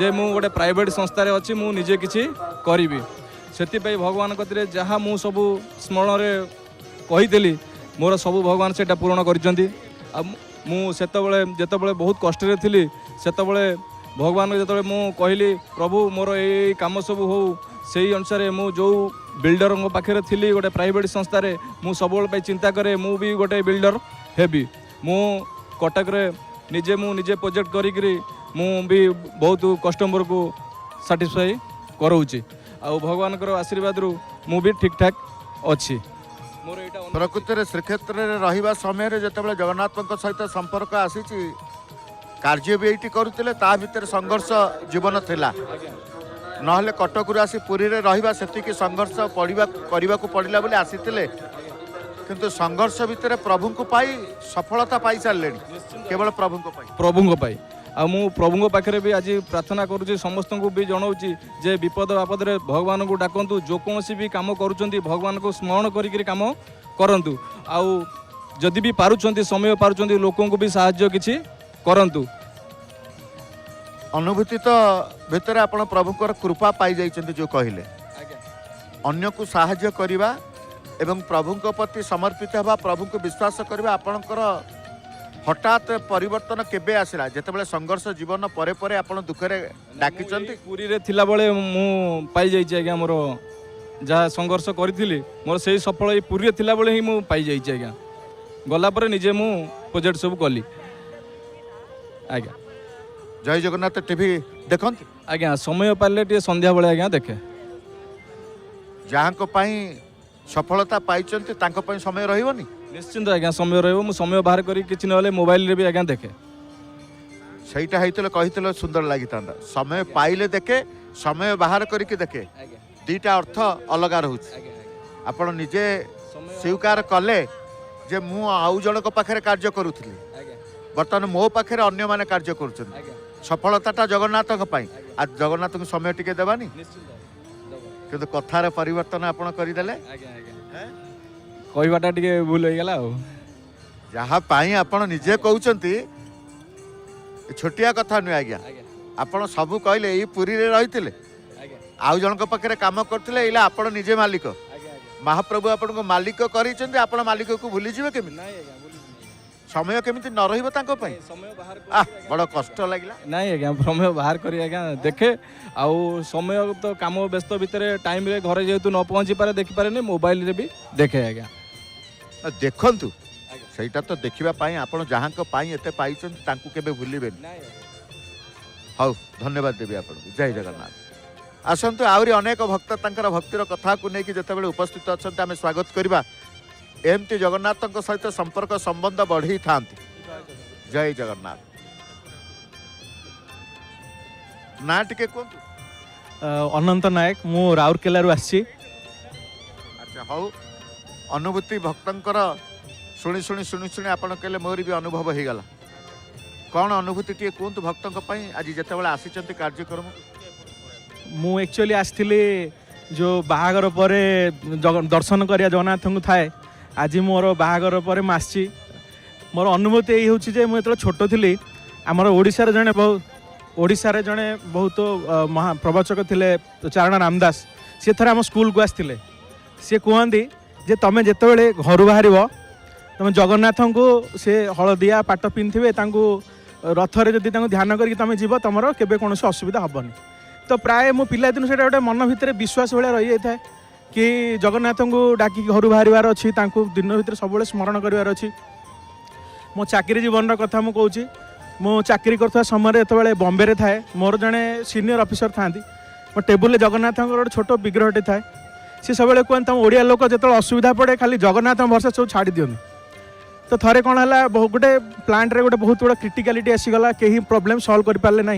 जे मु गोटे प्राइवेट संस्था रे अच्छी मु निजे किछि करिवि सेति पई भगवान कतिरे जहाँ मु सब स्मरण रे कहिदेली मोर सब भगवान सेटा पूर्ण करिसंती मु सेतबेले जेतबेले बहुत कष्ट रे थिली सेतबेले भगवान जेतबेले मु कहली प्रभु मोर ए काम सब हो सेही अनुसार मु जो बिल्डर पाखे थी गोटे प्राइवेट संस्था रे मु सब चिंता करे मु भी गोटे बिल्डर हेबी मु कटक रे निजे प्रोजेक्ट करी मु भी बहुत कस्टमर को साटिस्फाई कराऊँगी आ भगवान आशीर्वाद रु मु भी ठीक ठाक अच्छी प्रकृति में श्रीक्षेत्र में रहा समय जिते जगन्नाथ सहित संपर्क आसी कार्य भी ये करुले ता भीतर संघर्ष जीवन थिला नहले कटक आसी पुरी रे रहिबा सेतिकी संघर्ष करने को पड़ला बोली आसीथिले किंतु संघर्ष भितर प्रभु को पाई सफलता पाई सारे केवल प्रभु को पाई आ मु प्रभु पाखे भी आज प्रार्थना करुँच समस्त को भी जनाऊँगी जे विपद आपद रे भगवान को डाकतु जो कौन भी काम करुँच भगवान को स्मरण करी काम करंतु आउ जदि भी पारुछंती समय पारुछंती लोकों को भी साहाय्य किछि करंतु अनुभूति तो भितर आपण प्रभुकर कृपा पाई जाइछंती जो कहिले अन्य को साहाय्य करिबा एवं प्रभु को प्रति समर्पित हवा प्रभु को विश्वास करबा आपणकर हठात परिवर्तन केबे आसिला जेतेबेले संघर्ष जीवन परे परे आपण दुखरे डाकिचंती पुरी रे थिला बेले मु पाई जाइछि आज्ञा मोर जहाँ संघर्ष करी मोर से सफल पुरी थिला बेले ही मु पाई जाइछि आज्ञा गला परे निजे मु प्रोजेक्ट सब कली आज्ञा जय जगन्नाथ टीवी देखंती आज्ञा समय पाले टे संध्या बेले आज्ञा देखे जहाँ को पाई सफलता पाइचंती तांको पाई समय रहिबोनी निश्चिंत आज्ञा समय रहिबो मु समय बाहर करी किछि नले मोबाइल रे भी आज्ञा देखे सेटा हेतले कहितले सुंदर लागितांदा समय पाइले देखे समय बाहर करी देखे दीटा अर्थ अलग रोचे आपण निजे स्वीकार कले जे मु आउ जनक पाखे कार्य करूथली बर्तमान मो पाखे अन्य माने कार्य करूछन सफलताटा जगन्नाथ आज जगन्नाथ को समय टिके देवानी किंतु कथार परिवर्तन आपण करिदेले कहवाटा टिके भूल हो गला जहाँ पाई आपण निजे कहउचंती छोटिया कथा नुह आज्ञा आपण सब कहले ई पुरी रे रहितिले आउ जनक पाखे काम करते इला आपण निजे मालिक महाप्रभु आपण को मालिक करिसेंती आपण मालिक को भूली जिवे केमि समय केमिति न रहिबो तांको पई समय बाहर बड़ कष्ट लागिला नाही आज्ञा समय बाहर करी आज्ञा देखे आउ समय तो काम व्यस्त भितर टाइम रे घरे जेतु न पहुंची पारे देखि पारे ने मोबाइल रे भी देखे आज्ञा देखंतु सेटा तो देखिबा पाई आपण जहां को पाई एते पाइछन तांको केबे भूलिबे हाउ धन्यवाद देबी आपण जय जगन्नाथ आसतु आहरी अनेक भक्त तांकर भक्तिर कथा को लेकिन जितेबाला उपस्थित अच्छा आम स्वागत करवा एमती जगन्नाथ सहित संपर्क संबंध बढ़ी था जय जगन्नाथ ना टिके अनंत नायक मु राउरकेला आसी अच्छा हाउ अनुभूति भक्तंकर शुणी शुणी शुणी शुणी आपण कहले मोर भी अनुभव हो गला कौन अनुभूति टे कहतु भक्तों आज जितेबाला आसी कार्यक्रम मु एक्चुअली आसती जो बाहागर पर दर्शन करिया जगन्नाथ को थाए आज मोर बाहागर पर आसी मोर अनुभूति यही हूँ जे मुझे छोट थी आमर ओडिशार जड़े ओडिशार जड़े बहुत महा प्रवचक थे चारण रामदास सी थे आम स्कूल को आसते सी कहती जे तुम जिते घर बाहर तुम जगन्नाथ को से हलदिया पाट पिंधे रथरे जदि ध्यान करके तुम जीव तुम केबे कौन असुविधा हेनी तो प्राय मो पिला दिन से गोटे मन भितर विश्वास भाया रही जाए कि जगन्नाथ को डाकी घर बाहर अच्छी दिन भितर सब स्मरण करार अच्छी मो चाकरी जीवन कथा मुझे कहूँ मो चाकरी करता समय जो बॉम्बे थाए मोर जड़े सीनियर ऑफिसर था मो टेबुल जगन्नाथ गोटे छोट विग्रहटे थाए सी सब कहते तुम ओडिया लोक जो असुविधा पड़े खाली जगन्नाथ भरसा सब छाड़ी दियो तो थरे कौन है गोटे प्लांट रे गोटे बहुत बड़ा क्रिटिकालिटी आसीगला कहीं प्रोब्लेम सॉल्व कर पारे ना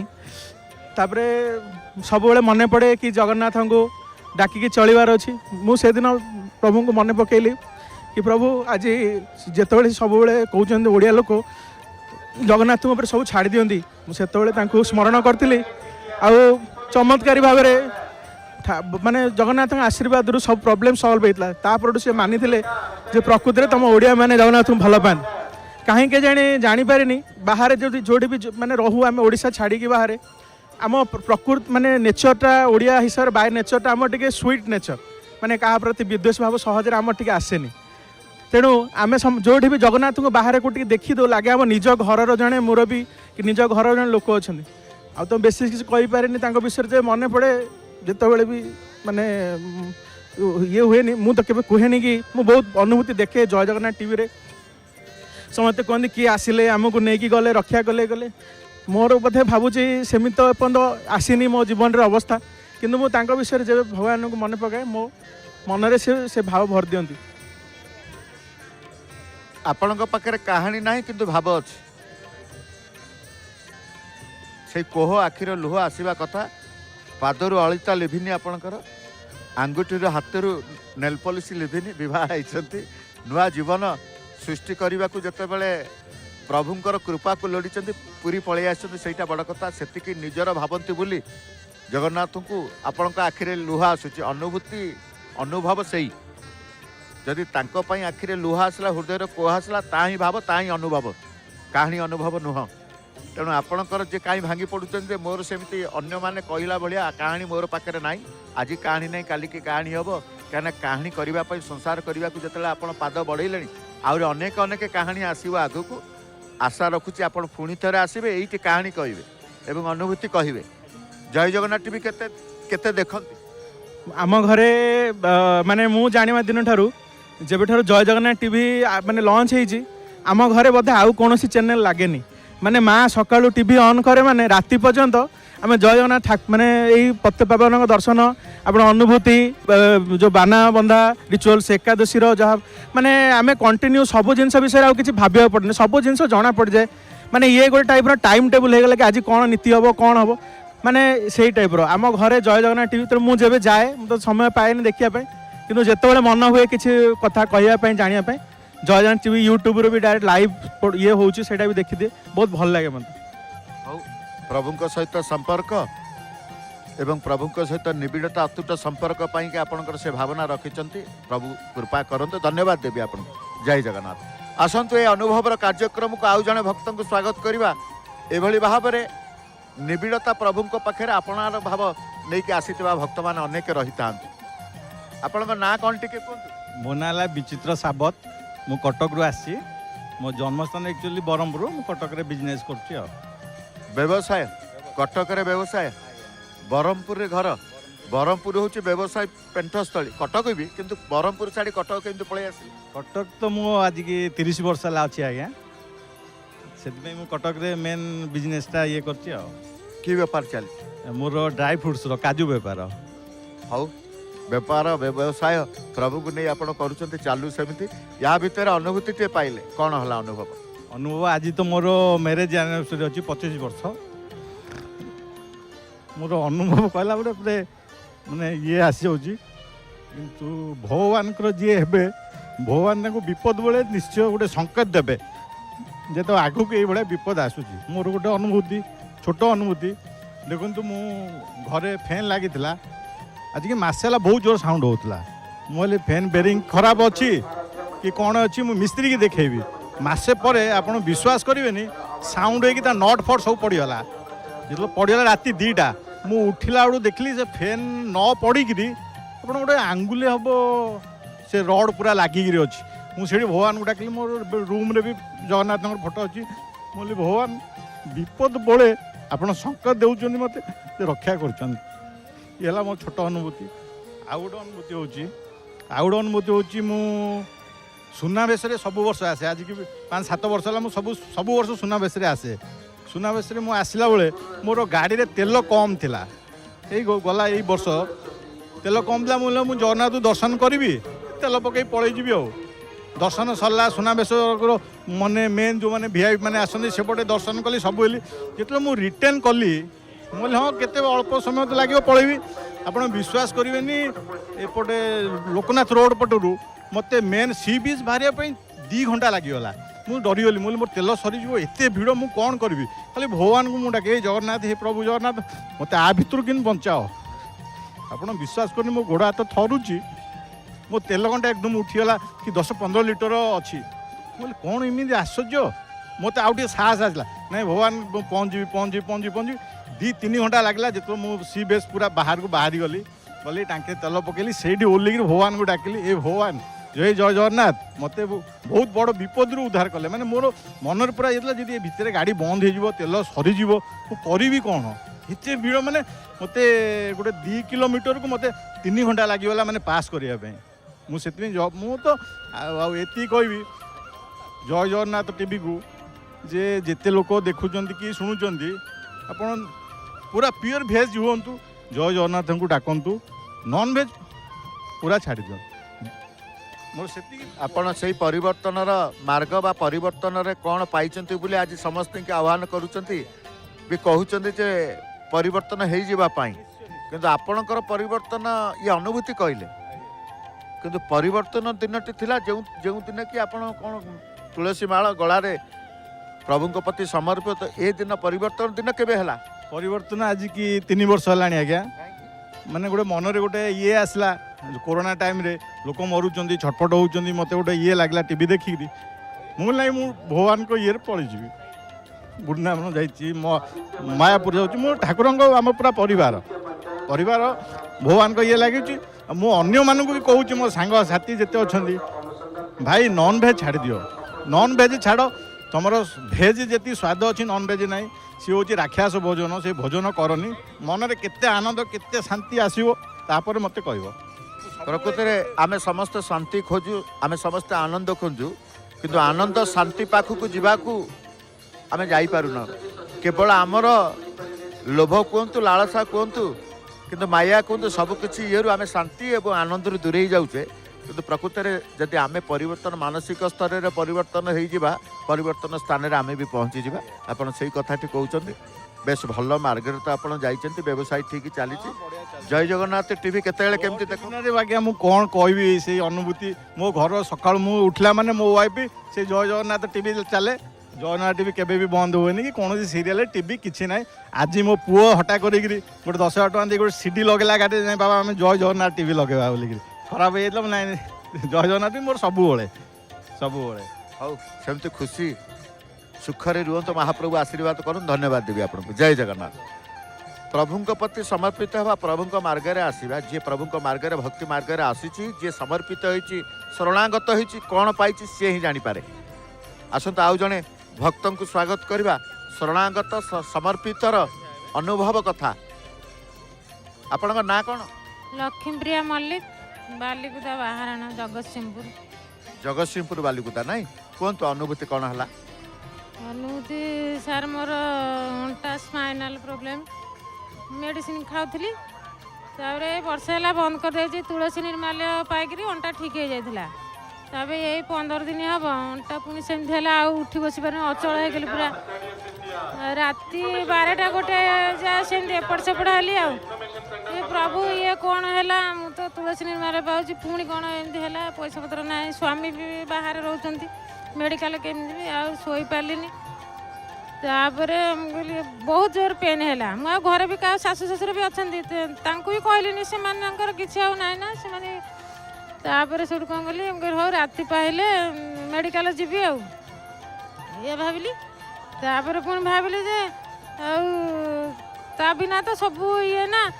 तापरे सब मन पड़े कि जगन्नाथ को डाकिकी चलबार अच्छी मुझे दिन प्रभु को मन पकेली कि प्रभु आज जिते सब कहते ओडिया लोक जगन्नाथ सब छाड़ दिखती मुझे स्मरण करी आउ चमत्कारी भाव में माने जगन्नाथ आशीर्वाद रु सब प्रॉब्लम सॉल्व होता तापर से मानी जे प्रकृति में तुम ओडिया मैंने जगन्नाथ को भल पाए कहीं जानी जापारे बाहर जो भी माने रहू आम ओडिशा छाड़ी बाहर आम प्रकृति माने नेचरटा ओडिया हिसाब से बाय नेचरटा आम टे स्वीट नेचर माने क्या प्रति विद्वेष भाव सहज आम टे आसेनी तेणु आम जो भी जगन्नाथ को बाहर को देखी दो लगे आम निज घर जड़े मुरबी कि निज घर जड़े लोक अच्छा आ तो बेसी किसी कहीपे विषय मन पड़े जिते भी माने ये हुए मु तो केवे कहे कि मु बहुत अनुभूति देखे जय जगन्नाथ टीवी रे समस्ते कहते किए आसिले आमको नहीं गले रक्षा कले गले मोर बोधे भावुची सेमित तो एपर्यंत आसीनी मो जीवन रे अवस्था किंतु मु तांको विषय जब भगवान को मन पकाए मो मनरे से भाव भर दियंती आपणक पाखे कहानी ना किंतु भाव अच्छी से कोह आखिर लुह आसवा कथा पादर अलिता लिभिनी आपणकर आंगुठी हाथ नेल पॉलिश लिभिनी बहुत होती नुआ जीवन सृष्टि करने को जितेबले प्रभुंकर कृपा को लोड़ी पूरी पलि आसटा बड़ कथा से निजर भावती बोली जगन्नाथ को आपण आखिरे लुह आसूची अनुभूति अनुभव से जदि आखिरे लुह आसला हृदय कोह आसला ता ही भाव ता ही अनुभव कहानी अनुभव नुह तेणु आपणकर जे कहीं भांगी पड़ुचे मोर सेमती अन्य माने कहला भाया कहानी मोर पाखे ना आज कहानी ना काली की कहानी हम कहीं कहानी करने संसार करने को जिते आप पाद बढ़े आहरी अनेक अनेक कहानी आसो आग को आशा रखुची आप पुणी थे आसवे ये कहानी कहे एवं अनुभूति कहे जय जगन्नाथ टीवी केते केते देखती आम घरे माने मु जानिबा दिन ठारू जेबे ठारू जय जगन्नाथ टीवी माने लॉन्च होईची आम घरे बोधे आउ कोनोसी चैनल लागेनी माने माँ सकाळू टीवी ऑन करे माने राति पर्यंत आम जय जगन्नाथ माने यही पत्यपावन दर्शन आप अनुभूति जो बाना बंधा रिचुअल्स एकादशी जहाँ माने आम कंटिन्यू सब जिन विषय आउ किसी भाविया पड़े सब जिन जना पड़ जाए माने ये गोटे टाइप टाइम टेबुल हो गला कि आज कौन नीति हम कौन हम माने से टाइप आम घरे जय जगन्नाथ टीवी तो मुझे जाए तो समय पाए देखापी कि जिते मन हुए किसी कथा कहवाई जानापी जय जगन्नाथ टीवी यूट्यूब रे भी डायरेक्ट लाइव ये होची सेटा भी देखी दिए बहुत भल लगे मत प्रभु सहित संपर्क एवं प्रभु सहित निबिड़ता अतुट संपर्क पाई आपंकर से भावना रखिंट प्रभु कृपा करते धन्यवाद देवी आप जय जगन्नाथ आसतु ये अनुभव कार्यक्रम को आउ जड़े भक्त को स्वागत करवा एभली भाव में निबिड़ता प्रभु पाखे आपणार भाव नहीं आसीथिबा भक्त मान अनेक रही था आपण ना कौन टी कहतु मो ना विचित्र साबत मु कटक रु आसी मो जन्मस्थान एक्चुअली ब्रह्मपुर मु कटक रे बिजनेस करछि व्यवसाय कटक रे व्यवसाय ब्रह्मपुर रे घर ब्रह्मपुर हूँ व्यवसाय पेंठस्थली कटक भी किंतु ब्रह्मपुर छाड़ी कटक केमती पलि आसी कटक तो मु आज की 30 वर्ष ला अछि आज्ञा सेतमे मु कटक रे मेन बिजनेसटा ये करछि कि व्यापार चली मोर ड्राई फ्रूट्स रो काजू व्यापार हाउ व्यापार व्यवसाय प्रभु को नहीं आप करुँच चालू सेमती या भितर अनुभूति टे पाइले कौन है अनुभव अनुभव आज तो मोर मैरेज एनिवर्सरी अच्छी 25 वर्ष मोर अनुभव कहला गोटे माने ये आसी जाऊँगी किंतु भगवान जी हे भगवान को विपद बेले निश्चय गोटे संकेत देवे जे तो आगू को ये विपद आसूची मोर गोटे अनुभूति छोट अनुभूति देखु मु घरे फैन लगी आज की मसेला बहुत जोर साउंड होता मुझे फैन बेरिंग खराब अच्छी कि कौन अच्छी मु मिस्त्री की देखेबी मसे पर आप विश्वास करेंगे साउंड हो नट फट सब पड़गला जो पड़गला राति 2टा मु उठिला बेलू देखली से फैन न पड़ीकि आप गोटे आंगुले हम से रड पूरा लगिक अच्छी मुझे भगवान को डाकिली मोर रूम रे भी जगन्नाथ फोटो अच्छी मुझे भगवान विपद बेले आप संकेत देउछन मते रक्षा कर ये मो छोट अनुभूति आउ गोटे अनुभूति होची मु सुनावेश सब वर्ष आसे आज की 5-7 वर्ष है सब वर्ष सुनावेश आसे सुनावेश मु आसला बेले मोर गाड़ी रे तेल कम थिला गला यही वर्ष तेल कम था मुझे मुझे जगन्नाथ दर्शन करी तेल पकई पलैजी आ दर्शन सरला सुनावेश माने मेन जो मैंने वीआईपी मैंने आसते सेपटे दर्शन कली सब जो मुझे रिटर्न कली मुझे हाँ केते अल्प समय तो लगे पलैबी आप विश्वास करेंगे एपटे लोकनाथ रोड पटरू मत मेन सी बीच बाहर 2 घंटा लगिगला मुझे डरीगली मुझे मोर तेल सरीज एत भिड़ मुझे कौन करी खाली भगवान को मुझे डाके जगन्नाथ हे प्रभु जगन्नाथ मत आ भितर कि बचाओ आप विश्वास करनी मो गोड़ हाथ थरुची मो तेल घंटा एकदम उठीगला कि 10-15 लिटर अच्छी बोले कौन एमती आश्चर्य मत आउ साहस आसला नहीं भगवान पहुँची 2-3 घंटा लगला जो मु सी बेस पूरा बाहर को बाहरी गली गली टांके तेल पकेली से ओल्लिक भगवान को डाकिली ए भगवान जय जय जगन्नाथ मत बहुत बड़ विपद उद्धार कले माने मोर मन पूरा ये जी भितर गाड़ी बंद हो तेल सरीज करी कौन एत भिड़ माने मत गोटे 2 किलोमीटर को मत 3 घंटा लगिगला माने पास करने मुझे मु तो ये कहबी जय जगन्नाथ टीवी को जे जिते लोक देखुं कि शुणुंट आपण पूरा प्योर भेज हूँ जय जगन्नाथ को डाकतु नॉन भेज पूरा छाड़ी दियो मोर से आपण से परिवर्तन मार्ग बा परिवर्तन रे कौन पाइचंती बोले आज समस्त के आह्वान करूचंती भी कहउचंती जे परिवर्तन हो जावा पाई किंतु आपणकर परिवर्तन ये अनुभूति कहले किंतु परिवर्तन दिनटी थिला जो जो दिन कि आपण कौन तुलसी माळ गलारे प्रभुଙ୍କ प्रति समर्पित ए दिन परिवर्तन दिन केबे हला परिवर्तन आज की 3 वर्ष हलाणी आज्ञा माने गोटे मन रे गोटे ये आसला कोरोना टाइम रे लोक मरुचंदी छटपट होउचंदी मते गोटे ये लागला टीवी देखिकरी मु लाई मु भगवान को ये पड़ी जीवी बुढ़नावन जाइए मायापुर जाऊँ मो ठाकुर आम पूरा परिवार परिवार भगवान को ये लगे मु अन्य मानक भी कहूँ मो सांग साथी जिते अच्छा भाई नॉन भेज छाड़ दियो नॉन भेज छाड़ तुम भेज जी स्वाद अच्छी नॉन भेज ना सी हूँ राक्षस भोजन से भोजन करनी मन में केते आनंद केते शांति आसो तापर मत कह प्रकृत में आम समस्त शांति खोजु आम समस्त आनंद खोजु किंतु आनंद शांति पाखक जावाकू आम जापारूना केवल आमर लोभ कहतु लालसा कहतु किंतु माया कहतु सबकिछि ये आम शांति और आनंद दूरे जाऊे किंतु प्रकृत में जदि आम परिवर्तन मानसिक स्तर में परिवर्तन हो परिवर्तन स्थान में आम भी पहुँची जा आपड़ से कथाटी कहते बेस भल मार्गे तो आप व्यवसाय ठीक चली जय जगन्नाथ टीवी केते केमती देखो आज्ञा मुझे कौन कहबी से अनुभूति मो घर सका मु उठला माने मो वाइफ से जय जगन्नाथ टीवी चले जगन्नाथ टीवी केबे भी बंद हुए कि कौन सीरियल टीवी किसी ना आज मो पुओ हटा कर गोटे 10,000 टଙ୍କା दे गोटे सीडी लगेला गाड़ी नहीं बाबा आम जय जगन्नाथ टीवी लगेगा बोलिक खराब हो जाता ना जय जगन्नाथ मोर सबुबले हौ सेमती खुशी सुखरे रुहतु महाप्रभु आशीर्वाद करूँ धन्यवाद देवी आपको जय जगन्नाथ प्रभुଙ୍କ प्रति समर्पित हवा प्रभुଙ୍କ मार्गरे आसीबा जे प्रभुଙ୍କ मार्गरे भक्ति मार्गरे आसीची जे समर्पित होईची शरणागत होईची कौन पाइची से ही जानी पारे आसंत आउ जने भक्तों को स्वागत करवा शरणागत समर्पितर अनुभव कथा आपन ना कौन लक्ष्मीप्रिया मल्लिक बालिकुदा बाहराना जगतसिंहपुर बालिकुदा नहीं कहतु अनुभूति कौन है अनुभूति सार मोर अंटा स्पाइनाल प्रॉब्लम मेडिसिन खाऊली तापर वर्षे है बंद कर दे तुलसी निर्माल्य पाइक अंटा ठीक हो जाता तापर यही 15 दिन हम अंटा पुणी सेमती है उठी बस पार अचल हो गली पूरा राति 12टा गोटे सेमती एपट सेपट हली ये प्रभु ये कौन है मु तो तुलसी निर्माल्य पाऊँ पुणी कौन एमती है पैसा पत्र ना स्वामी भी बाहर रोच मेडिकल केमती भी आई पार्लिनी तापर कहली बहुत जोर पेन है मुझे घर भी क्या शाशु शशुर भी अच्छा भी कहली से किसी आना ना से तापर सब कौन कली हो राति पाइले मेडिकल जीवी ये भाविली तापर पुणी भाविली जे ता बिना तो सब ये ना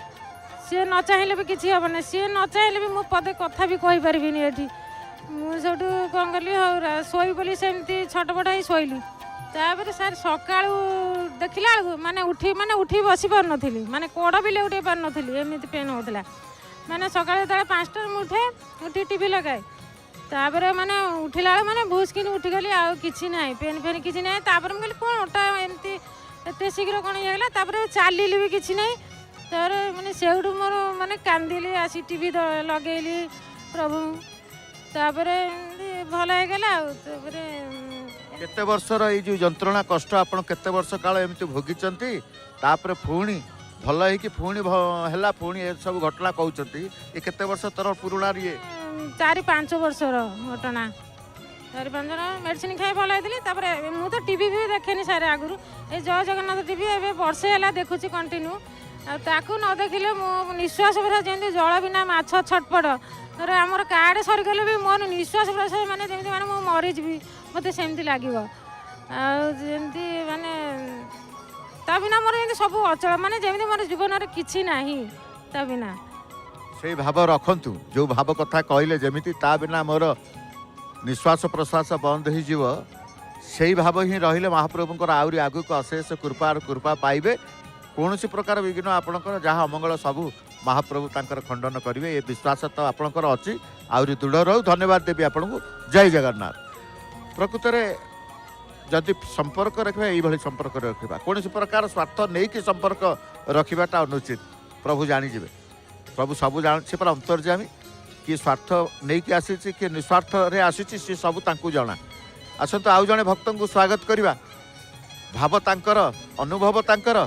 सी न चाहिए भी किसी हम ना सी न चाहिए भी मु पदे कथा भी कही पारि ये मुझे कौन कली हो शोई बोली सेमती छटपट ही शोली तापर सार सका देखला माने उठी बसी पार नी माने कोड़ भी लेउटे पार नी एमती पेन होता माने सका 5टा उठे उठी टीवी लगाए तापर माने उठिला माने भूस कि उठिगली आउ कि ना पेन फेन किसी ना तापर मुझे कौन ओटा एमती एत शीघ्र कौन होगा तापर चलिली भी किसी ना तार माने से मोर माने कांदिली आसी टीवी लगेली प्रभु तापर भल होगा केते वर्षर ये जो जंत्रणा कष्ट आप केते वर्ष काल एमती भोगिचंती तापर पुणी भल है कि पुणी है पुणी ए सब घटना कहते ये केते वर्ष तर पुराणा ये 4-5 वर्षर घटना 4-5 मेडिसिन खाई भल होती मु तो टीवी भी देखेनी सारे आगुरी ये जय जगन्नाथ टीवी ए वर्षे है देखुची कंटिन्यू ताकू न देखिले मो निश्वास प्रश्वास जमी जल बिना माछ छटपट आमर कार्ड सरीगले भी मोर निश्वास प्रश्वास माने जमी माने मरीजी मत सेमती लगे आमती माने ତା ବିନା ମୋର ଏମିତି ସବୁ ଅଚଳ ମାନେ ଯେମିତି ମୋର ଜୀବନରେ କିଛି ନାହିଁ ତା ବିନା। ସେଇ ଭାବ ରଖନ୍ତୁ ଯେଉଁ ଭାବ କଥା କହିଲେ ଯେମିତି ତା ବିନା ମୋର ନିଶ୍ୱାସ ପ୍ରଶ୍ୱାସ ବନ୍ଦ ହେଇଯିବ ସେଇ ଭାବ ହିଁ ରହିଲେ ମହାପ୍ରଭୁଙ୍କର ଆହୁରି ଆଗକୁ ଅଶେଷ କୃପା ପାଇବେ। କୌଣସି ପ୍ରକାର ବିଘ୍ନ ଆପଣଙ୍କର ଯାହା ଅମଙ୍ଗଳ ସବୁ ମହାପ୍ରଭୁ ତାଙ୍କର ଖଣ୍ଡନ କରିବେ ଏ ବିଶ୍ୱାସ ତ ଆପଣଙ୍କର ଅଛି। ଆହୁରି ଦୃଢ଼ ରହୁ। ଧନ୍ୟବାଦ ଦେବି ଆପଣଙ୍କୁ। ଜୟ ଜଗନ୍ନାଥ। ପ୍ରକୃତରେ ଯଦି ସମ୍ପର୍କ ରଖିବା ଏଇଭଳି ସମ୍ପର୍କ ରଖିବା କୌଣସି ପ୍ରକାର ସ୍ୱାର୍ଥ ନେଇକି ସମ୍ପର୍କ ରଖିବାଟା ଅନୁଚିତ। ପ୍ରଭୁ ଜାଣିଯିବେ। ପ୍ରଭୁ ସବୁ ଜାଣ ସେ ପୁରା ଅନ୍ତର୍ଯାମୀ। କିଏ ସ୍ୱାର୍ଥ ନେଇକି ଆସିଛି କିଏ ନିଃସ୍ୱାର୍ଥରେ ଆସିଛି ସେ ସବୁ ତାଙ୍କୁ ଜଣା। ଆସନ୍ତୁ ଆଉ ଜଣେ ଭକ୍ତଙ୍କୁ ସ୍ୱାଗତ କରିବା। ଭାବ ତାଙ୍କର ଅନୁଭବ ତାଙ୍କର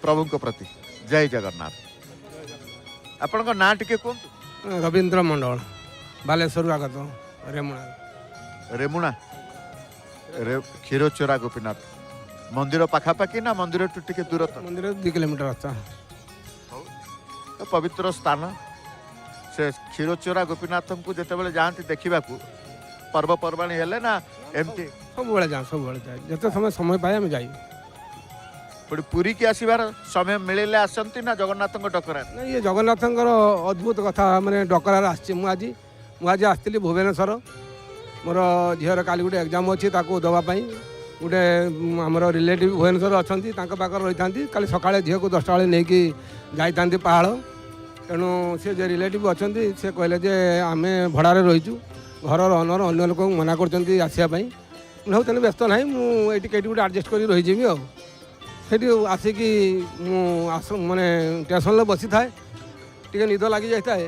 ପ୍ରଭୁଙ୍କ ପ୍ରତି। ଜୟ ଜଗନ୍ନାଥ। ଆପଣଙ୍କ ନାଁ ଟିକେ କୁହନ୍ତୁ। ରବୀନ୍ଦ୍ର ମଣ୍ଡଳ ବାଲେଶ୍ୱରରୁ ଆଗତ ରେମୁଣା। ରେମୁଣା କ୍ଷୀରଚୋରା ଗୋପୀନାଥ ମନ୍ଦିର ପାଖାପାଖି ନା ମନ୍ଦିରଠୁ ଟିକେ ଦୂରତା? ମନ୍ଦିର 2 କିଲୋମିଟର ରାସ୍ତା। ପବିତ୍ର ସ୍ଥାନ ସେ କ୍ଷୀରଚୋରା ଗୋପୀନାଥଙ୍କୁ ଯେତେବେଳେ ଯାଆନ୍ତି ଦେଖିବାକୁ ପର୍ବପର୍ବାଣୀ ହେଲେ ନା ଏମିତି? ସବୁବେଳେ ଯାଏ ଯେତେ ସମୟ ପାଏ ଆମେ ଯାଇ। ପୁରୀକି ଆସିବାର ସମୟ ମିଳିଲେ ଆସନ୍ତି ନା ଜଗନ୍ନାଥଙ୍କ ଡକରା? ନା ଇଏ ଜଗନ୍ନାଥଙ୍କର ଅଦ୍ଭୁତ କଥା ମାନେ ଡକରାରେ ଆସିଛି। ମୁଁ ଆଜି ଆସିଥିଲି ଭୁବନେଶ୍ୱର। ମୋର ଝିଅର କାଲି ଗୋଟେ ଏକ୍ଜାମ୍ ଅଛି ତାକୁ ଦେବା ପାଇଁ ଗୋଟେ ଆମର ରିଲେଟିଭ୍ ଭୁବନେଶ୍ୱର ଅଛନ୍ତି ତାଙ୍କ ପାଖରେ ରହିଥାନ୍ତି। କାଲି ସକାଳେ ଝିଅକୁ 10ଟା ବେଳେ ନେଇକି ଯାଇଥାନ୍ତି ପାହାଳ। ତେଣୁ ସେ ଯେ ରିଲେଟିଭ୍ ଅଛନ୍ତି ସେ କହିଲେ ଯେ ଆମେ ଭଡ଼ାରେ ରହିଛୁ ଘରର ଅନର ଅନ୍ୟ ଲୋକଙ୍କୁ ମନା କରୁଛନ୍ତି ଆସିବା ପାଇଁ। ହଉ ତାହେଲେ ବ୍ୟସ୍ତ ନାହିଁ ମୁଁ ଏଇଠି କେଇଠି ଗୋଟେ ଆଡ଼ଜଷ୍ଟ କରି ରହିଯିବି ଆଉ। ସେଠି ଆସିକି ମୁଁ ମାନେ ଷ୍ଟେସନରେ ବସିଥାଏ ଟିକେ ନିଦ ଲାଗିଯାଇଥାଏ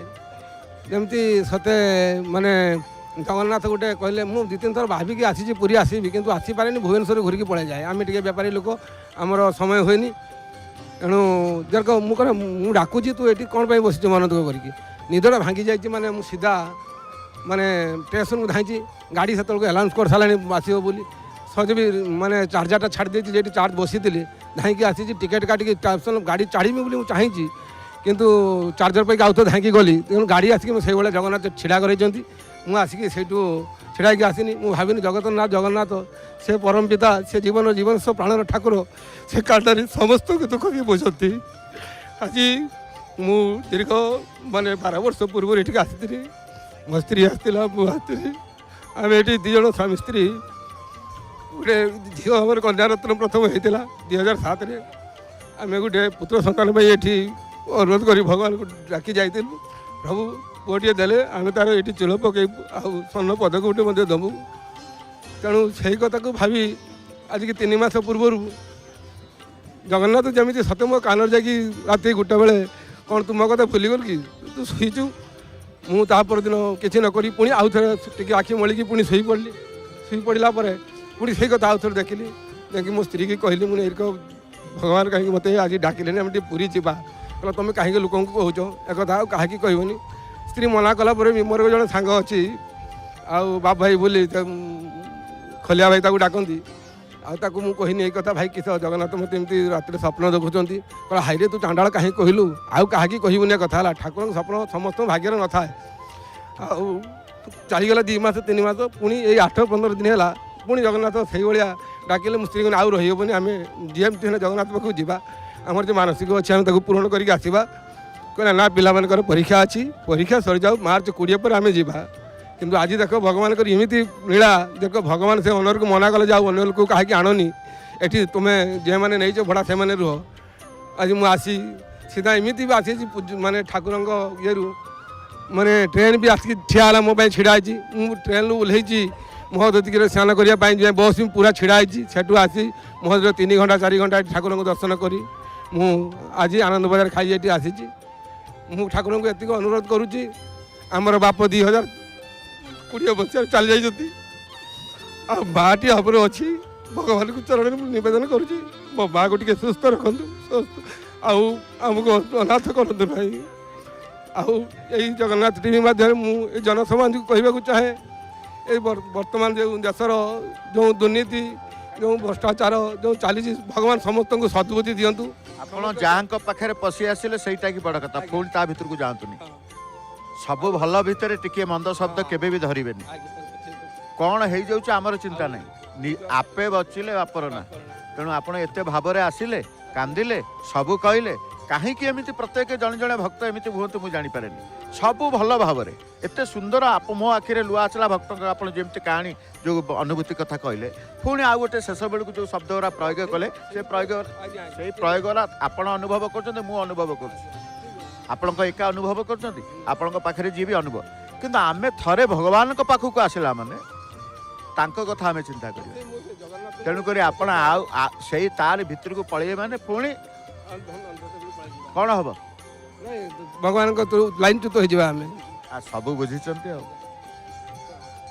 ଯେମିତି ସତେ ମାନେ ଜଗନ୍ନାଥ ଗୋଟେ କହିଲେ ମୁଁ 2-3 ଥର ଭାବିକି ଆସିଛି ପୁରୀ ଆସିବି କିନ୍ତୁ ଆସିପାରେନି ଭୁବନେଶ୍ୱର ଘୁରିକି ପଳାଇଯାଏ। ଆମେ ଟିକେ ବେପାରୀ ଲୋକ ଆମର ସମୟ ହୁଏନି। ତେଣୁ ଯେରକ ମୁଁ କରେ ମୁଁ ଡାକୁଛି ତୁ ଏଠି କ'ଣ ପାଇଁ ବସିଛୁ ମନ ଦୁଃଖ କରିକି। ନିଦଟା ଭାଙ୍ଗି ଯାଇଛି ମାନେ ମୁଁ ସିଧା ମାନେ ଷ୍ଟେସନକୁ ଧାଇଁଛି। ଗାଡ଼ି ସେତେବେଳକୁ ଆନାଉନ୍ସ କରିସାରିଲାଣି ଆସିବ ବୋଲି। ସହଜେ ବି ମାନେ ଚାର୍ଜରଟା ଛାଡ଼ି ଦେଇଛି ଯେଠି ଚାର୍ଜ ବସିଥିଲି ଧାଇଁକି ଆସିଛି ଟିକେଟ୍ କାଟିକି ଷ୍ଟେସନ ଗାଡ଼ି ଛାଡ଼ିବି ବୋଲି ମୁଁ ଚାହିଁଛି କିନ୍ତୁ ଚାର୍ଜର ପାଇକି ଆଉ ତ ଧାଇଁକି ଗଲି। ତେଣୁ ଗାଡ଼ି ଆସିକି ମୁଁ ସେଇଭଳିଆ ଜଗନ୍ନାଥ ଛିଡ଼ା କରାଇଛନ୍ତି। ମୁଁ ଆସିକି ସେଇଠୁ ଛିଡ଼ା ହେଇକି ଆସିନି। ମୁଁ ଭାବିନି ଜଗନ୍ନାଥ ସେ ପରମ ପିତା ସେ ଜୀବନ ପ୍ରାଣର ଠାକୁର ସେ କାଳଟାରେ ସମସ୍ତଙ୍କୁ ଦୁଃଖ ବି ବୁଝନ୍ତି। ଆଜି ମୁଁ ଦୀର୍ଘ ମାନେ 12 ବର୍ଷ ପୂର୍ବରୁ ଏଠିକି ଆସିଥିଲି। ମୋ ସ୍ତ୍ରୀ ଆସିଥିଲା ମୁଁ ଆସିଥିଲି। ଆମେ ଏଠି 2 ଜଣ ସ୍ୱାମୀ ସ୍ତ୍ରୀ ଗୋଟେ ଝିଅ ଆମର କନ୍ୟାରତ୍ନ ପ୍ରଥମ ହେଇଥିଲା 2007ରେ। ଆମେ ଗୋଟେ ପୁତ୍ର ସନ୍ତାନ ପାଇଁ ଏଠି ଅନୁରୋଧ କରି ଭଗବାନଙ୍କୁ ଡାକି ଯାଇଥିଲୁ। ପ୍ରଭୁ ପୁଅଟିଏ ଦେଲେ ଆମେ ତାର ଏଠି ଚୂଳ ପକାଇବୁ ଆଉ ସ୍ୱର୍ଣ୍ଣ ପଦକ ଗୋଟେ ମଧ୍ୟ ଦେବୁ। ତେଣୁ ସେଇ କଥାକୁ ଭାବି ଆଜିକି 3 ମାସ ପୂର୍ବରୁ ଜଗନ୍ନାଥ ଯେମିତି ସତେ ମୋ କାନରେ ଯାଇକି ରାତି 1ଟା ବେଳେ କ'ଣ ତୁ ମୋ କଥା ଭୁଲିଗଲୁ କି ତୁ ଶୋଇଛୁ। ମୁଁ ତା ପରଦିନ କିଛି ନ କରି ପୁଣି ଆଉ ଥରେ ଟିକେ ଆଖି ମଳିକି ପୁଣି ଶୋଇପଡ଼ିଲି। ଶୋଇପଡ଼ିଲା ପରେ ପୁଣି ସେଇ କଥା ଆଉ ଥରେ ଦେଖିଲି। ଯାଇକି ମୋ ସ୍ତ୍ରୀକି କହିଲି ମୁଁ ଏରିକ ଭଗବାନ କାହିଁକି ମୋତେ ଆଜି ଡାକିଲେନି ଆମେ ଟିକେ ପୁରୀ ଯିବା। କହିଲା ତୁମେ କାହିଁକି ଲୋକଙ୍କୁ କହୁଛ ଏକଥା ଆଉ କାହିଁକି କହିବନି। ସ୍ତ୍ରୀ ମନା କଲା ପରେ ବି ମୋର ଜଣେ ସାଙ୍ଗ ଅଛି ଆଉ ବାପ ଭାଇ ବୋଲି ଖଲିଆ ଭାଇ ତାକୁ ଡାକନ୍ତି। ଆଉ ତାକୁ ମୁଁ କହିନି ଏଇ କଥା ଭାଇ କିସ ଜଗନ୍ନାଥ ମୋତେ ଏମିତି ରାତିରେ ସ୍ୱପ୍ନ ଦେଖୁଛନ୍ତି। କହିଲା ହାଇରେ ତୁ ଚାଣ୍ଡାଳ କାହିଁକି କହିଲୁ ଆଉ କାହିଁକି କହିବୁନି କଥା ହେଲା। ଠାକୁରଙ୍କ ସ୍ୱପ୍ନ ସମସ୍ତଙ୍କ ଭାଗ୍ୟରେ ନଥାଏ। ଆଉ ଚାଲିଗଲା 2 ମାସ 3 ମାସ ପୁଣି ଏଇ 8-15 ଦିନ ହେଲା ପୁଣି ଜଗନ୍ନାଥ ସେଇଭଳିଆ ଡାକିଲେ। ମୁଁ ସ୍ତ୍ରୀକୁ ଆଉ ରହିହେବନି ଆମେ ଯେମିତି ହେଲେ ଜଗନ୍ନାଥ ପାଖକୁ ଯିବା। ଆମର ଯେଉଁ ମାନସିକ ଅଛି ଆମେ ତାକୁ ପୂରଣ କରିକି ଆସିବା। କହିଲା ନା ପିଲାମାନଙ୍କର ପରୀକ୍ଷା ଅଛି ପରୀକ୍ଷା ସରିଯାଉ ମାର୍ଚ୍ଚ 20 ପରେ ଆମେ ଯିବା। କିନ୍ତୁ ଆଜି ଦେଖ ଭଗବାନଙ୍କର ଏମିତି ଲୀଳା ଦେଖ ଭଗବାନ ସେ ଅନରକୁ ମନା କଲେ ଯାଉ ଅନ୍ୟ ଲୋକକୁ କାହିଁକି ଆଣନି ଏଠି ତୁମେ ଯେଉଁମାନେ ନେଇଛ ଭଡ଼ା ସେମାନେ ରୁହ। ଆଜି ମୁଁ ଆସି ସିଧା ଏମିତି ବି ଆସିଛି ମାନେ ଠାକୁରଙ୍କ ଇଏରୁ ମାନେ ଟ୍ରେନ୍ ବି ଆସିକି ଠିଆ ହେଲା ମୋ ପାଇଁ ଛିଡ଼ା ହେଇଛି। ମୁଁ ଟ୍ରେନ୍ରୁ ଓହ୍ଲେଇଛି ମହୋଦଧିରେ ସ୍ନାନ କରିବା ପାଇଁ ଯେ ବସ୍ ବି ପୁରା ଛିଡ଼ା ହେଇଛି। ସେଠୁ ଆସି ମହୋଦଧିରେ 3 ଘଣ୍ଟା 4 ଘଣ୍ଟା ଠାକୁରଙ୍କୁ ଦର୍ଶନ କରି ମୁଁ ଆଜି ଆନନ୍ଦ ବଜାର ଖାଇ ଏଠି ଆସିଛି। ମୁଁ ଠାକୁରଙ୍କୁ ଏତିକି ଅନୁରୋଧ କରୁଛି ଆମର ବାପ 2020 ମସିହାରେ ଚାଲି ଯାଇଛନ୍ତି ଆଉ ମାଆଟି ଆମର ଅଛି। ଭଗବାନଙ୍କୁ ଚରଣରେ ମୁଁ ନିବେଦନ କରୁଛି ମୋ ମାଆକୁ ଟିକେ ସୁସ୍ଥ ରଖନ୍ତୁ ଆଉ ଆମକୁ ଅନାଥ କରନ୍ତୁ ନାହିଁ। ଆଉ ଏଇ ଜଗନ୍ନାଥ ଟିଭି ମାଧ୍ୟମରେ ମୁଁ ଏ ଜନସମାଜକୁ କହିବାକୁ ଚାହେଁ এই বর্তমান যে দেশর যে দুর্নীতি যে ভ্রষ্টাচার যে চালিছি ভগবান সমস্ত সদ্বুদ্ধি দিয়ন্তু। ଆପଣ ଯାହାଙ୍କ ପାଖରେ ପଶି ଆସିଲେ ସେଇଟା କି ବଡ଼ କଥା। ପୁଣି ତା ଭିତରକୁ ଯାଆନ୍ତୁନି। ସବୁ ଭଲ ଭିତରେ ଟିକେ ମନ୍ଦ ଶବ୍ଦ କେବେ ବି ଧରିବେନି। କ'ଣ ହେଇଯାଉଛି ଆମର ଚିନ୍ତା ନାହିଁ। ଆପେ ବଚିଲେ ବାପର ନା। तेणु आपण एते भावरे आसिले कांदिले सबू कहले कहीं एमती प्रत्येक जड़े जड़े भक्त एमती हुए मुझे जापर सबू भल भाव एत सुंदर मो आखिरे लुआ आसला भक्त आपड़ जमी कहानी जो अनुभूति कथा कहले पुणी आउ गोटे शेष बेलू जो शब्द गुरा प्रयोग कले से प्रयोग आपण अनुभव कर अनुभव कर एका अनुभव कर पाखे जी भी अनुभव किंतु आमे थरे भगवान पाखक आसला माने तांको कथा आमे चिंता करिया तेणुक आपण से तार भितर को पड़े माने पुणी कौन हम भगवान लाइन च्युत हो सब बुझी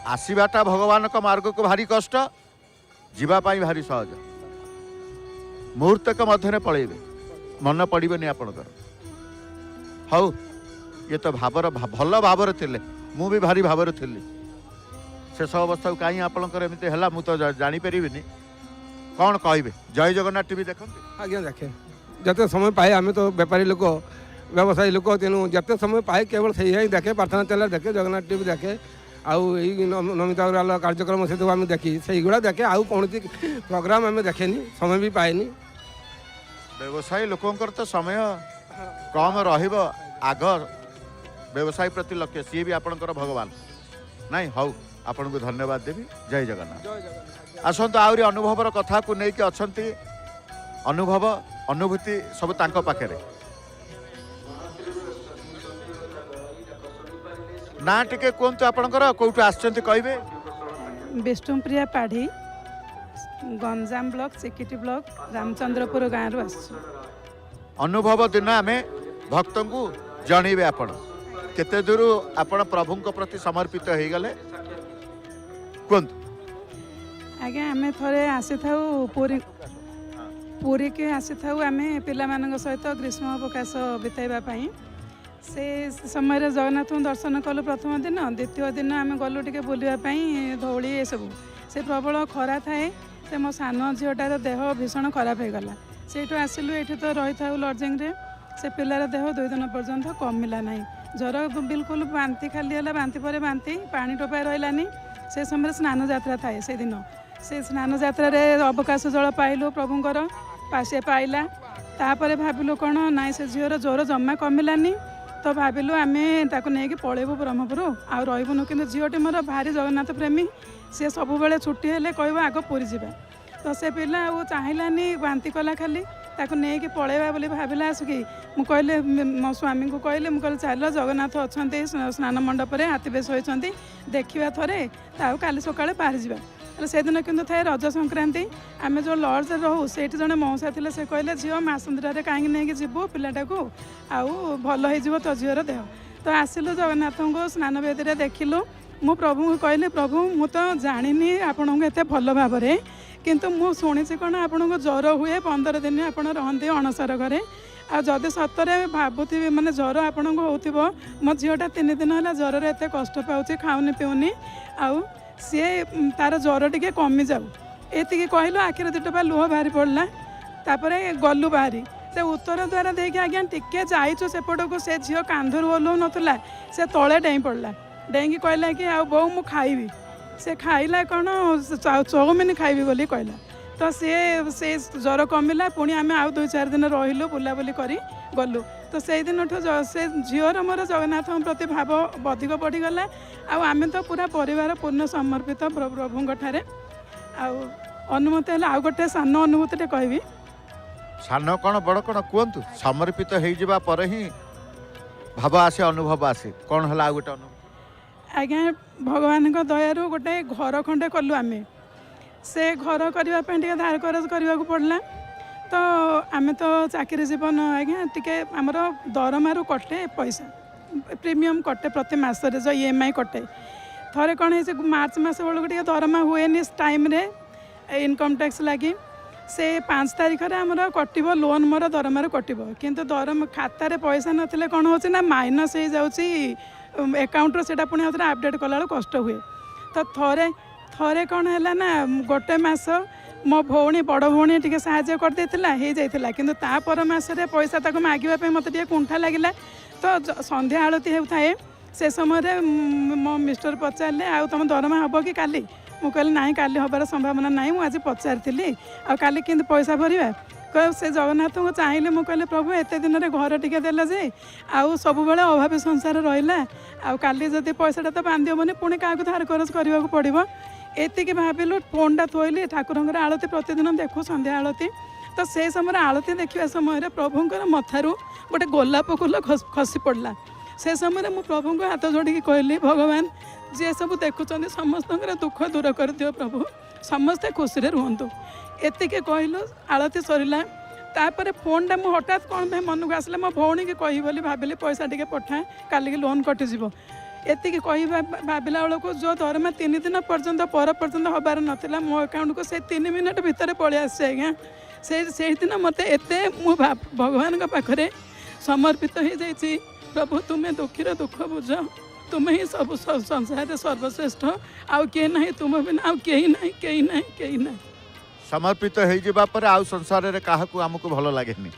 आसवाटा भगवान का मार्ग को भारी कष्ट जीवाई भारी सहज मुहूर्तक मध्य पलैबे मन पड़े आपणकर हौ ये तो भावर भल भाव थे मु भी भारी भाव थी शेष अवस्था को कहीं आपंकर एमती है मुझे जापर कौन कहे जय जगन्नाथ टीवी देखते आज्ञा देखे जिते समय पाए आम तो बेपारी लोक व्यवसायी लोक तेणु जिते समय पाए केवल से ही देखे प्रार्थना चैनल देखे जगन्नाथ टीवी देखे आउ नमिता अग्रवाल कार्यक्रम से आम देखी से गुड़ा देखे आउ कौन प्रोग्राम आम देखेनि समय भी पाएनि व्यवसायी लोकंकर तो समय कम रहिब आग व्यवसाय प्रति लक्ष्य सी भी आपणकर भगवान नाई हौ आपन को धन्यवाद देवी जय जगन्नाथ आसतु आहरी अनुभवर कथा को लेकिन अच्छी अनुभव अनुभूति सब तांको पाखे ना टिके कहतु आपणकर कौटू आसचंती कहबे विष्णुप्रिया पाढ़ी गंजाम ब्लॉक चिकिटी ब्लॉक रामचंद्रपुर गाँव रु अनुभव दिन आमे भक्त को जनइबे आपण केते दूर आपण प्रभु प्रति समर्पित हो गले कहतु आज्ञा आम थे आसी था पुरी के आसी था आम पिला सहित ग्रीष्म अवकाश बिताइबापी से समय जगन्नाथ दर्शन कलु प्रथम दिन द्वितीय दिन आम गलु टे बुलापाई धौली ये सब से प्रबल खरा थाए से मो सान झीटार देह भीषण खराब हो गला से आसिलु ये तो रही था लजिंग से पिलार देह 2 दिन पर्यंत कमिला ना ज्वर बिल्कुल बांति खाली है बांति पर बांति पानी टोपाए रही से समय स्नान यात्रा थाए से दिन से स्नान यात्रा अवकाश जल पाइलु प्रभुंर पासे पाइला तापर भाविलु कौन ना से झीर ज्वर जमा कमिलानी तो भाविलु आम ताको नहीं पलैबू ब्रह्मपुर आ रहीबुनु कि झीटी मोर भारी जगन्नाथ प्रेमी सी सब बेले छुट्टी हेले कह आग पुरी जावा तो से पिला चाहिलानी बांति कला खाली ताको नहीं पलैबा बोली भाविला आसिकी मु कहले मो स्वामी को कहले मुझे चल जगन्नाथ अच्छा स्नान मंडप हाथी बेश होती देखा थरे काली सकाଳେ बाहरी जा से दिन किंतु थे रज संक्रांति आम जो लॉज रहू से जड़े मौसा थे से कहले झील मासुंदर कहीं नहीं जीवु पिलाटा को आउ भल हो तो झीर देह तो आसिलु जगन्नाथ को स्नान वेदी देखिलु मु प्रभु को कहले प्रभु मु तो जानी आपण को एत भल भाव किंतु मु शुणी कौन आपन को ज्वर हुए 15 दिन आप रहते अणसर घरे आदि सतरे भावुथी माने ज्वर आपन को हो मो झीटा 3 दिन है ज्वर एत कष्ट पाऊँ खाऊनी पीऊनी आउ सी तार ज्वर टे कमी जाऊ ये कहलु आखिर 2 टोपा लुह बाहरी पड़ला तापर गलु बाहरी से उत्तर द्वारा देखिए आज्ञा टिके जाइचु सेपट को से झील कांधर ओल्हौ नथुला से तले डेई पड़ला डेंगी कहला कि आ बो मु खाइबी से खाइला कौन चाउमिन खाइबी बोली कहला तो से ज्वर कमिला पुणी आम आउ 2-4 दिन रहिलु बुलाबुली करी गलु तो से दिन से झीर मोर जगन्नाथ प्रति भाव अधिक बढ़ीगला आम तो पूरा परिवार पूर्ण समर्पित प्रभु ठारे अनुमति है आउ गोटे सान अनुभूति कहबी सान कौन बड़ कौन कहतु समर्पित हो जावा पर ही भाव आसे अनुभव आसे कौन है गोटे अनुभव आज्ञा भगवान को दयारू गोटे घर खंडे कलु आम से घर करने धार करज करने को पड़ला तो आम तो चाकरी जीवन आज्ञा टी आमर दरमारू कटे पैसा प्रीमियम कटे प्रति मासरे जो EMI कटे थरे कौन है मार्च मस बेलू दरमा हुए टाइम इनकम टैक्स लगी से 5 तारीख आमर कटो लोन मोर दरमारू कटो किंतु दरम खातार पैसा नथिले कौन हो माइनस हो जाऊँगी एकाउंट से पुणी अपडेट कला कष्ट हुए तो थरे थरे कौन है ना गोटे मस मो भौणी बड़ भौणी टी साहय करदे कि तापर मसरे पैसा तक मागे मत कुंठा लगे तो संध्या आलती होता है से समय मो मिस्टर पचारे आ तुम दरमा हम कि काली ମୁଁ କହିଲି ନାହିଁ କାଲି ହେବାର ସମ୍ଭାବନା ନାହିଁ, ମୁଁ ଆଜି ପଚାରିଥିଲି ଆଉ କାଲି କେମିତି ପଇସା ଭରିବା। ସେ ଜଗନ୍ନାଥଙ୍କୁ ଚାହିଁଲେ, ମୁଁ କହିଲି ପ୍ରଭୁ ଏତେ ଦିନରେ ଘର ଟିକେ ଦେଲା ଯେ ଆଉ ସବୁବେଳେ ଅଭାବୀ ସଂସାର ରହିଲା, ଆଉ କାଲି ଯଦି ପଇସାଟା ତ ବାନ୍ଧି ହେବନି, ପୁଣି କାହାକୁ ଧାର କରଜ କରିବାକୁ ପଡ଼ିବ। ଏତିକି ଭାବିଲୁ, ଫୋନ୍ଟା ଥୋଇଲି, ଠାକୁରଙ୍କର ଆଳତି ପ୍ରତିଦିନ ଦେଖୁ ସନ୍ଧ୍ୟା ଆଳତି। ତ ସେଇ ସମୟରେ ଆଳତି ଦେଖିବା ସମୟରେ ପ୍ରଭୁଙ୍କର ମଥାରୁ ଗୋଟେ ଗୋଲାପ ଫୁଲ ଖସି ପଡ଼ିଲା। ସେ ସମୟରେ ମୁଁ ପ୍ରଭୁଙ୍କୁ ହାତ ଯୋଡ଼ିକି କହିଲି, ଭଗବାନ ଯିଏ ସବୁ ଦେଖୁଛନ୍ତି ସମସ୍ତଙ୍କର ଦୁଃଖ ଦୂର କରିଦିଅ ପ୍ରଭୁ, ସମସ୍ତେ ଖୁସିରେ ରୁହନ୍ତୁ। ଏତିକି କହିଲୁ, ଆଳତି ସରିଲା। ତାପରେ ଫୋନ୍ଟା ମୁଁ ହଠାତ୍ କ'ଣ ପାଇଁ ମନକୁ ଆସିଲା, ମୋ ଭଉଣୀକି କହିବି ବୋଲି ଭାବିଲି, ପଇସା ଟିକେ ପଠାଏ କାଲିକି ଲୋନ୍ କଟିଯିବ। ଏତିକି କହିବା ଭାବିଲା ବେଳକୁ ଯେଉଁ ଦରମା 3 ଦିନ ପର୍ଯ୍ୟନ୍ତ ପର୍ଯ୍ୟନ୍ତ ହେବାର ନଥିଲା, ମୋ ଆକାଉଣ୍ଟକୁ ସେ 3 ମିନିଟ୍ ଭିତରେ ପଳେଇ ଆସିଛି ଆଜ୍ଞା। ସେଇଦିନ ମୋତେ ଏତେ ମୁଁ ଭଗବାନଙ୍କ ପାଖରେ ସମର୍ପିତ ହୋଇଯାଇଛି, ପ୍ରଭୁ ତୁମେ ଦୁଃଖୀର ଦୁଃଖ ବୁଝ, ତୁମେ ହିଁ ସବୁ ସଂସାରରେ ସର୍ବଶ୍ରେଷ୍ଠ, ଆଉ କିଏ ନାହିଁ, ତୁମ ବିନା ଆଉ କେହି ନାହିଁ, କେହି ନାହିଁ, କେହି ନାହିଁ। ସମର୍ପିତ ହେଇଯିବା ପରେ ଆଉ ସଂସାରରେ କାହାକୁ ଆମକୁ ଭଲ ଲାଗେନି।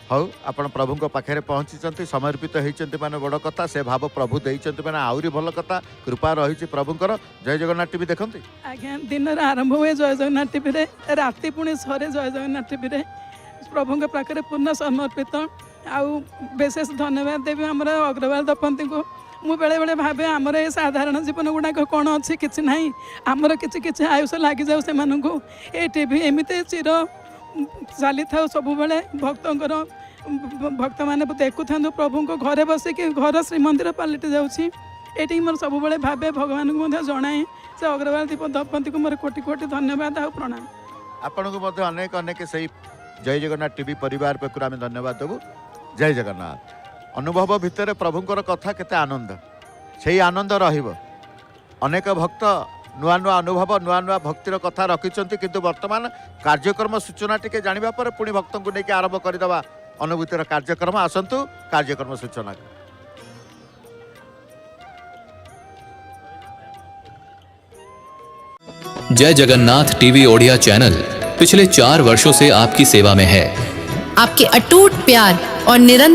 ହଉ, ଆପଣ ପ୍ରଭୁଙ୍କ ପାଖରେ ପହଞ୍ଚିଛନ୍ତି, ସମର୍ପିତ ହେଇଛନ୍ତି ମାନେ ବଡ଼ କଥା, ସେ ଭାବ ପ୍ରଭୁ ଦେଇଛନ୍ତି ମାନେ ଆହୁରି ଭଲ କଥା। କୃପା ରହିଛି ପ୍ରଭୁଙ୍କର। ଜୟ ଜଗନ୍ନାଥ ଟିଭି ଦେଖନ୍ତି ଆଜ୍ଞା। ଦିନର ଆରମ୍ଭ ହୁଏ ଜୟ ଜଗନ୍ନାଥ ଟିଭିରେ, ରାତି ପୁଣି ସରେ ଜୟ ଜଗନ୍ନାଥ ଟିଭିରେ। ପ୍ରଭୁଙ୍କ ପାଖରେ ପୂର୍ଣ୍ଣ ସମର୍ପିତ। ଆଉ ବିଶେଷ ଧନ୍ୟବାଦ ଦେବି ଆମର ଅଗ୍ରୱାଲ ଦମ୍ପତିଙ୍କୁ। ମୁଁ ବେଳେବେଳେ ଭାବେ ଆମର ଏ ସାଧାରଣ ଜୀବନ ଗୁଡ଼ାକ କ'ଣ ଅଛି, କିଛି ନାହିଁ, ଆମର କିଛି କିଛି ଆୟୁଷ ଲାଗିଯାଉ ସେମାନଙ୍କୁ। ଏ ଟିଭି ଏମିତି ଚିର ଚାଲିଥାଉ ସବୁବେଳେ, ଭକ୍ତମାନେ ଦେଖୁଥାନ୍ତୁ ପ୍ରଭୁଙ୍କୁ, ଘରେ ବସିକି ଘର ଶ୍ରୀମନ୍ଦିର ପାଲଟି ଯାଉଛି। ଏଇଠି ମୋର ସବୁବେଳେ ଭାବେ, ଭଗବାନଙ୍କୁ ମଧ୍ୟ ଜଣାଏ, ସେ ଅଗ୍ରୱାଲ ଦମ୍ପତିଙ୍କୁ ମୋର କୋଟି କୋଟି ଧନ୍ୟବାଦ ଆଉ ପ୍ରଣାମ। ଆପଣଙ୍କୁ ମଧ୍ୟ ଅନେକ ଅନେକ ସେଇ ଜୟ ଜଗନ୍ନାଥ ଟିଭି ପରିବାର ପକ୍ଷରୁ ଆମେ ଧନ୍ୟବାଦ ଦେବୁ। ଜୟ ଜଗନ୍ନାଥ। ଅନୁଭବ ଭିତରେ ପ୍ରଭୁଙ୍କର କଥା କେତେ ଆନନ୍ଦ, ସେଇ ଆନନ୍ଦ ରହିବ। ଅନେକ ଭକ୍ତ ନୂଆ ନୂଆ ଅନୁଭବ, ନୂଆ ନୂଆ ଭକ୍ତିର କଥା ରଖିଛନ୍ତି, କିନ୍ତୁ ବର୍ତ୍ତମାନ କାର୍ଯ୍ୟକ୍ରମ ସୂଚନା ଟିକେ ଜାଣିବା ପରେ ପୁଣି ଭକ୍ତଙ୍କୁ ନେଇକି ଆରମ୍ଭ କରିଦେବା ଅନୁଭୂତିର କାର୍ଯ୍ୟକ୍ରମ। ଆସନ୍ତୁ କାର୍ଯ୍ୟକ୍ରମ ସୂଚନା। जय जगन्नाथ टीवी ओडिया चैनल पिछले 4 वर्षों से आपकी सेवा में है। आपके अटूट प्यार और निरंतर